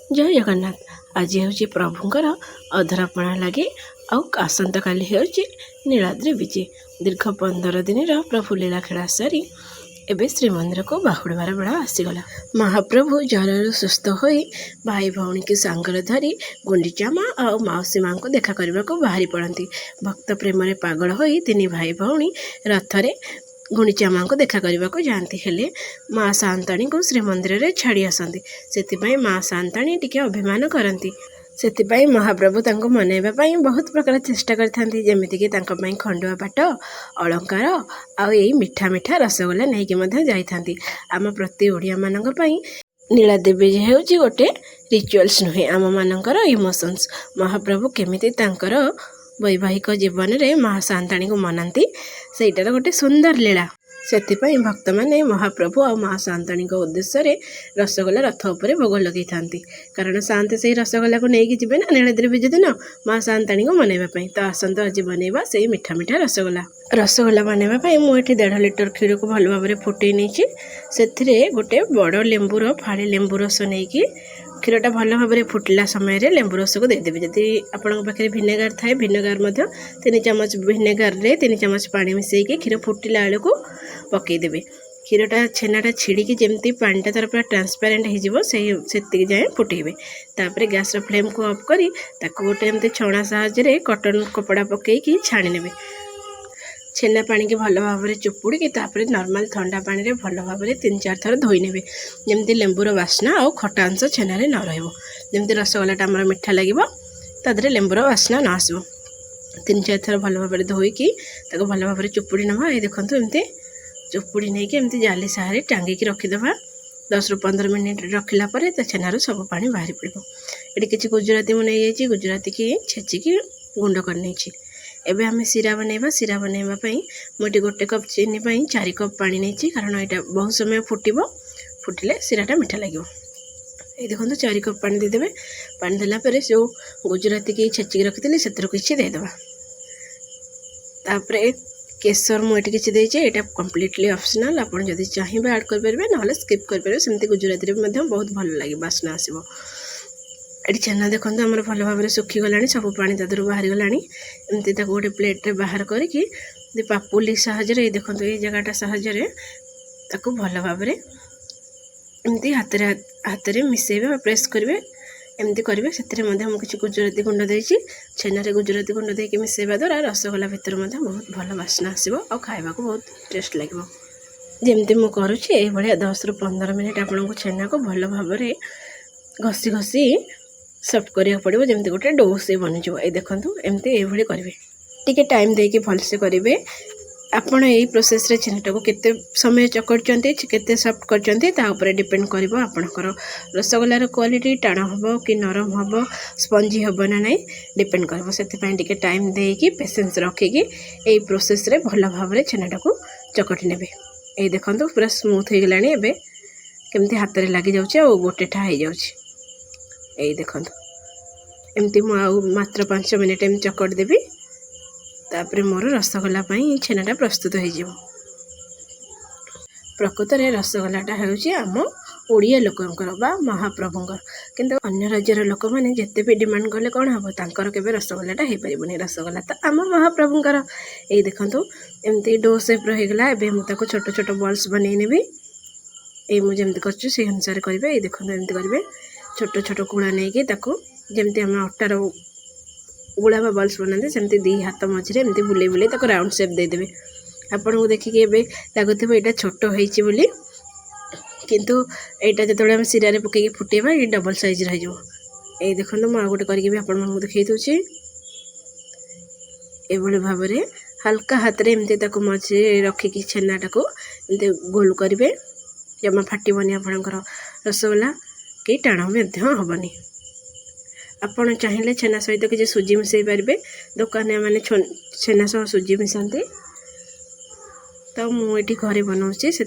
जय जगन्नाथ। आज हूँ प्रभुंर अधरपणा लगे आसंता काली हूँ नीलाद्रि विजे। दीर्घ 15 दिन प्रभु लीला खेला सारी एवं श्रीमंदिर को बाहुड़बार बेला आसीगला। महाप्रभु ज्वर सुस्थ हो भाई भौणी की सांगर धरी गुंडीचा माँ और मौसी माँ को देखा करने को बाहरी पड़ती। भक्त प्रेम पागल हो तीन भाई भौणी रथरे गुंडीचा माँ को देखा करने को जाती हेले माँ सांताणी को श्रीमंदिर में छाड़ी आसती। से माँ सांताणी टिके अभिमान करती। से महाप्रभु तांको मनैबा बहुत प्रकार चेष्टा करमितिक खंडुआ पाट अलंकार आई मिठा मिठा रसगोल्ला नहीं जाती। आम प्रति ओडिया मानक नीलादेवी हूँ गोटे रिचुअल्स नुहे आम मानकर इमोशंस। महाप्रभु केमिति तांकर वैवाहिक जीवन में माँ सांताणी को मनाती सेटार गोटे सुंदर लीला। से भक्त मैंने महाप्रभु और माँ सांताणी उद्देश्य रसगोल्ला रथ उपर भोग लगे था। कारण सांते से रसगोल्ला को लेकिन जीवे ना नीलाद्रि विजे दिन माँ सांताणी को मनैबा। तो आसत आज बनैबा से मिठा मिठा रसगोल्ला बनैबा मुझे 1.5 लिटर क्षीर को भल भाव फुटे नहीं से गोटे बड़ लेंबूर फाड़े लेंबू रस नहीं क्षीरटा भल भाव फुटला समय लेंबू रस को देदेवे। जदि आपण पाखे भिनेगार थाए भिनेगार 3 चमच भिनेगार 3 चमच पानी मिसेक क्षीर फुटिला बेलू पकईदेवे। क्षीरटा छेनाटा छिड़ी जमी पानीटा तार पूरा ट्रांसपेरेंट हो जाए फुटेबे। तापर गैस फ्लेम को ऑफ करी ताको गोटे एमती छणा साहाय्य कटन कपड़ा पकईकी छाणी नेबे। छेना पानी की भल भाव चुपुड़ी नॉर्मल ठंडा पानी रे भल भाव 3-4 थर धोई नेबे जमती लेंबूर बास्ना और खटा अंश छेना रे न रहिबो। जमती रसगोल्लाटा आमर मिठा लागिबो तादरे लेंबूर बास्ना न आसबो। 3-4 थर भल भाव धोईकी ताको भल भाव चुपुड़ी नवा। ये देखंतु एमती चुपुड़ी नहीं कि एमती जाली सहारे टांगिकी रखीदबा। 10 ରୁ 15 मिनिट रखिला परे छेनारू सब पानी बाहरी पड़ो। ये किसी गुजराती मुझे गुजराती की छेचिकी गुंड कर एबे आम सीरा बनैबा। सीरा बनैबा मुझे 1 कप चीनी 4 कप पानी नहीं कारण यहाँ बहुत समय फुटब फुटिले सीराटा मिठा लगे। ये देखो 4 कप पानी देदेवे। पानी देला परे जो गुजराती की छेचिकी रखी से किसी देदेबा। तापर केसर मुझे किसी देटा कम्प्लीटली ऑप्शनल आप जब चाहिए ऐड करेंगे ना स्किप करेंगे। सेमती गुजराती बहुत भल लगे बास्ना आसो। ये छेना देखो आम भल भाव सुखीगला सब पानी तादर बाहरी गला। एमती गोटे प्लेट रे बाहर करके पापुली साहाଯ୍य देखो ये जगहटा साहाଯ୍य भल भाव एमती हाथ में मिसेबे प्रेस करेंगे एमती करेंगे। से किसी गुजराती गुंड देती छेना गुजराती गुंड देके मिसेबा द्वारा रसगोल्ला भितर बहुत भल बास्ना आसो और खाइबा को बहुत टेस्ट लगे। जमती मुझे करुँचे 10 ରୁ 15 मिनिट आपन को छेना को भल भाव घसी घसी सफ्ट करिया पड़ो जमती गोटे डो से बनीज। ये देखो एमती ये करेंगे टी टाइम देके भलसे करेंगे। आपण यही प्रोसेस रे छेनाटा को केते समय चकड़चंती केते सफ्ट करचंती डिपेंड करिवो आपनकर रसगोल्लार क्वालिटी टाण हबो कि नरम हबो स्पंजी हबो ना नहीं डिपेंड करिवो। सेति पई टिके टाइम देकी पेशेंस रखिकी एई प्रोसेस रे भल भाव रे छेनाटा को चकटी नेबे। ए देखंतु पूरा स्मूथ हो गलानी। एबे केमती हाथ रे लागि जाउची आ गोटे ठा हो जाउची। ए देखंतु एमती मु मात्र 5 मिनिट एम चकट देबी। तापर मोर रसगोल्ला छेनाटा प्रस्तुत हो। प्रकृत में रसगोल्लाटा हूँ आम ओडिया लोकंकर बा महाप्रभुंकर किंतु अन्य राज्यर लोक मैंने जिते भी डिमांड कले कौन हम तांकर केबे रसगोल्लाटा हो पारबनी। रसगोल्ला तो आम महाप्रभुंकर। ये देखंतु एमती डो शेप रहीगला। एबे मुझे छोट छोट बॉल्स बनै नेबी। ये मुझे जमती कर से अनुसार करेंगे। ये देखो एमती करेंगे छोट छोट गुड़ा नहीं जमती आम अटार गुड़ा बा बल्स बनाते सेमती 2 हाथ मझे एमती बुले बुले राउंड शेप देदेवे। आपन को देखिए एबे लागुथिबो एटा छोट होईची बोली किंतु एटा जतबे हम सिरा रे पकेकी फुटेबा ये डबल साइज रह जो। ए देखंतु म गोटे करके भी आपन मन देखै दोछि। ए बोले भाव रे हल्का हाथ रे एमती ताको मझे रखिकी छेनाटा को एमती गोल करिवे जमा फाटिबनी आपनकर रसगोल्ला कि टाण हबनी। आपड़ चाहिए छेना सहित किसी सुजी मिसई पारे दुकान मैंने छेना सह सुजी मिसाते तो मुझे घरे बनाऊँगी से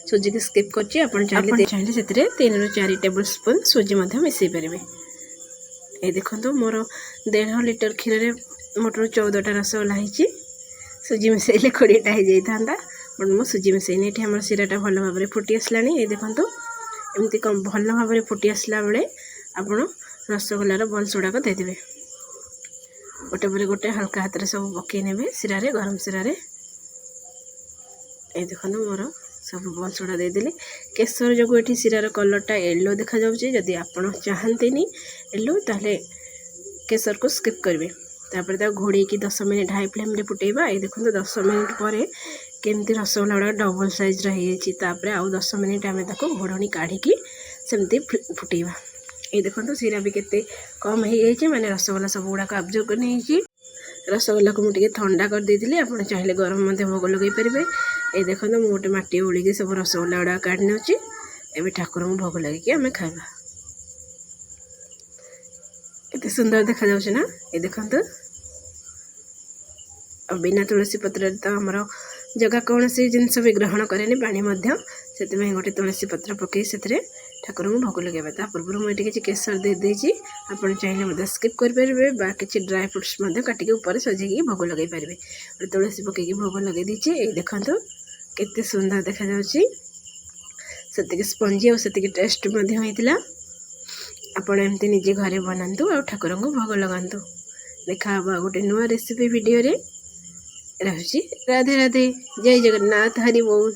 सुजी की स्किप करछि। आपन चाहिए 3 ରୁ 4 टेबल स्पून सुजी मिसई पारे। ये देखो मोर 1.5 लिटर क्षीर रे मोटर 14टा रसगोल्ला होती सुजी मिसैले 20टा हो जाता बट मु सुजी मिसैनी। ये आम सीराटा भल भाव फुटी आसला। ये देखो एमती भल भाव फुटी आसला बेले ଆପଣ ରସଗୋଲାର ବଲ୍ସ ଗୁଡ଼ାକ ଦେଇଦେବେ। ଗୋଟେ ପରେ ଗୋଟେ ହାଲକା ହାତରେ ସବୁ ପକାଇ ନେବେ ଶିରାରେ, ଗରମ ଶିରାରେ। এই ଦେଖନ୍ତୁ ମୋର ସବୁ ବଲ୍ସ ଗୁଡ଼ା ଦେଇଦେଲି। କେଶର ଯୋଗୁଁ ଏଠି ଶିରାର କଲର୍ଟା ୟେଲୋ ଦେଖାଯାଉଛି। ଯଦି ଆପଣ ଚାହାନ୍ତିନି ୟେଲୋ ତାହେଲେ କେଶରକୁ ସ୍କିପ୍ କରିବେ। ତାପରେ ତାକୁ ଘୋଡ଼େଇକି 10 ମିନିଟ୍ ହାଇ ଫ୍ଲେମ୍ରେ ଫୁଟେଇବା। এই ଦେଖନ୍ତୁ 10 ମିନିଟ୍ ପରେ କେମିତି ରସଗୋଲା ଗୁଡ଼ା ଡବଲ୍ ସାଇଜ୍ର ହେଇଯାଇଛି। ତାପରେ ଆଉ 10 ମିନିଟ୍ ଆମେ ତାକୁ ଘୋଡ଼ଣି କାଢ଼ିକି ସେମିତି ଫୁଟେଇବା। এই ଦେଖନ୍ତୁ ଶିରା ବି କେତେ କମ୍ ହେଇଯାଇଛି, ମାନେ ରସଗୋଲା ସବୁ ଗୁଡ଼ାକ ଆବଜର୍ବ କରି ନେଇଯାଇଛି। ରସଗୋଲାକୁ ମୁଁ ଟିକେ ଥଣ୍ଡା କରିଦେଇଥିଲି, ଆପଣ ଚାହିଁଲେ ଗରମ ମଧ୍ୟ ଭୋଗ ଲଗାଇ ପାରିବେ। এই ଦେଖନ୍ତୁ ମୁଁ ଗୋଟେ ମାଟି ଓଳିକି ସବୁ ରସଗୋଲା ଗୁଡ଼ାକ କାଢ଼ି ନେଉଛି। ଏବେ ଠାକୁରଙ୍କୁ ଭୋଗ ଲଗେଇକି ଆମେ ଖାଇବା। କେତେ ସୁନ୍ଦର ଦେଖାଯାଉଛି ନା? এই ଦେଖନ୍ତୁ ଆଉ ବିନା ତୁଳସୀ ପତ୍ରରେ ତ ଆମର ଜଗା କୌଣସି ଜିନିଷ ବି ଗ୍ରହଣ କରେନି, ପାଣି ମଧ୍ୟ। ସେଥିପାଇଁ ଗୋଟେ ତୁଳସୀ ପତ୍ର ପକାଇ ସେଥିରେ ଠାକୁରଙ୍କୁ ଭୋଗ ଲଗାଇବା। ତା ପୂର୍ବରୁ ମୁଁ ଏଠି କିଛି କେଶର ଦେଇଦେଇଛି, ଆପଣ ଚାହିଁଲେ ମଧ୍ୟ ସ୍କିପ୍ କରିପାରିବେ ବା କିଛି ଡ୍ରାଏ ଫ୍ରୁଟ୍ସ ମଧ୍ୟ କାଟିକି ଉପରେ ସଜେଇକି ଭୋଗ ଲଗାଇ ପାରିବେ। ଗୋଟେ ତୁଳସୀ ପକାଇକି ଭୋଗ ଲଗାଇ ଦେଇଛି। এই ଦେଖନ୍ତୁ କେତେ ସୁନ୍ଦର ଦେଖାଯାଉଛି, ସେତିକି ସ୍ପଞ୍ଜି ଆଉ ସେତିକି ଟେଷ୍ଟ ମଧ୍ୟ ହେଇଥିଲା। ଆପଣ ଏମିତି ନିଜେ ଘରେ ବନାନ୍ତୁ ଆଉ ଠାକୁରଙ୍କୁ ଭୋଗ ଲଗାନ୍ତୁ। ଦେଖା ହେବ ଆଉ ଗୋଟେ ନୂଆ ରେସିପି ଭିଡ଼ିଓରେ। ରହୁଛି। ରାଧେ ରାଧେ, ଜୟ ଜଗନ୍ନାଥ, ହରି ବୋଲ।